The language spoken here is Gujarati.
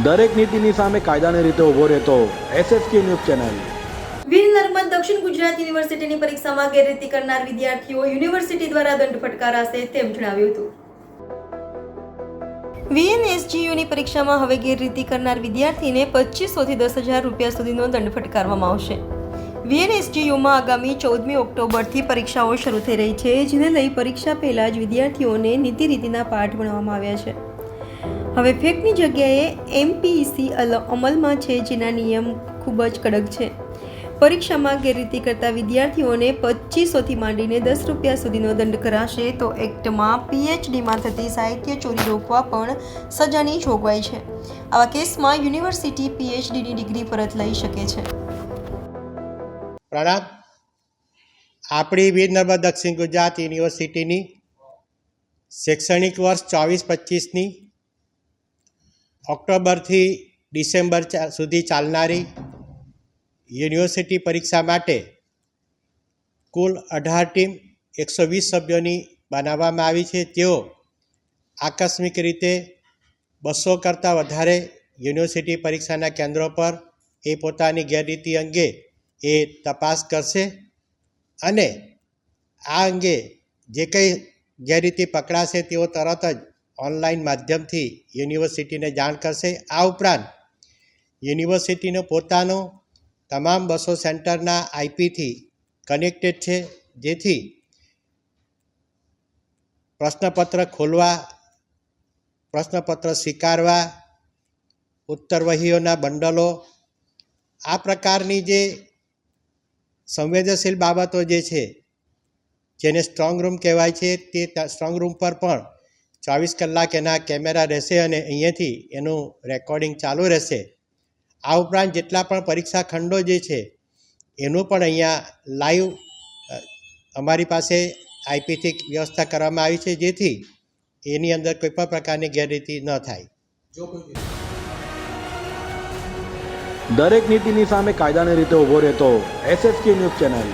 દરેક નીતિની સામે કાયદાની રીતે ઊભો રહેતો SSK news channel. Veer Narmad દક્ષિણ ગુજરાત યુનિવર્સિટીની પરીક્ષામાં ગેરરીતિ કરનાર વિદ્યાર્થીઓ યુનિવર્સિટી દ્વારા દંડ ફટકારાશે તેમ જણાવ્યું હતું। VNSGUની પરીક્ષામાં હવે ગેરરીતિ કરનાર વિદ્યાર્થીને 2500 થી 10,000 રૂપિયા સુધીનો દંડ ફટકારવામાં આવશે। VNSGUમાં આગામી 14મી ઓક્ટોબરથી પરીક્ષાઓ શરૂ થઈ રહી છે, જેને લઈ પરીક્ષા પહેલા જ વિદ્યાર્થીઓને નીતિ-રીતિના પાઠ ભણાવવામાં આવ્યા છે। હવે ફેકની જગ્યાએ MPEC અમલમાં છે, જેના નિયમ ખૂબ જ કડક છે। પરીક્ષામાં ગેરરીતિ કરતા વિદ્યાર્થીઓને 2500 થી માંડીને 10 રૂપિયા સુધીનો દંડ કરાશે। તો એક્ટમાં PhDમાં થતી સાહિત્ય ચોરી રોકવા પણ સજાની જોગવાઈ છે। આવા કેસમાં યુનિવર્સિટી PhDની ડિગ્રી પરત લઈ શકે છે। પ્રણામ। આપણી વીર નર્મદ દક્ષિણ ગુજરાત યુનિવર્સિટીની શૈક્ષણિક વર્ષ 24-25ની ઓક્ટોબરથી ડિસેમ્બર સુધી ચાલનારી યુનિવર્સિટી પરીક્ષા માટે કુલ 18 ટીમ 120 સભ્યોની બનાવવામાં આવી છે। તેઓ આકસ્મિક રીતે 200 કરતાં વધારે યુનિવર્સિટી પરીક્ષાના કેન્દ્રો પર પોતાની ગેરરીતિ અંગે તપાસ કરશે અને આ અંગે જે કંઈ ગેરરીતિ પકડાશે તેઓ તરત જ ઓનલાઈન માધ્યમથી યુનિવર્સિટીને જાણ કરશે। આ ઉપરાંત યુનિવર્સિટીનો પોતાનો તમામ 200 સેન્ટરના IPથી કનેક્ટેડ છે, જેથી પ્રશ્નપત્ર ખોલવા, પ્રશ્નપત્ર સ્વીકારવા, ઉત્તરવહીઓના બંડલો, આ પ્રકારની જે સંવેદનશીલ બાબતો જે છે, જેને સ્ટ્રોંગ રૂમ કહેવાય છે, તે સ્ટ્રોંગ રૂમ પર પણ 24 કલાક એના કેમેરા રહેશે અને અહીંયાથી એનું રેકોર્ડિંગ ચાલુ રહેશે। આ ઉપરાંત જેટલા પણ પરીક્ષા ખંડો જે છે એનું પણ અહીંયા લાઈવ અમારી પાસે IPથી વ્યવસ્થા કરવામાં આવી છે, જેથી એની અંદર કોઈ પણ પ્રકારની ગેરરીતિ ન થાય। દરેક નીતિની સામે કાયદાની રીતે ઊભો રહેતો SSK ન્યૂઝ ચેનલ।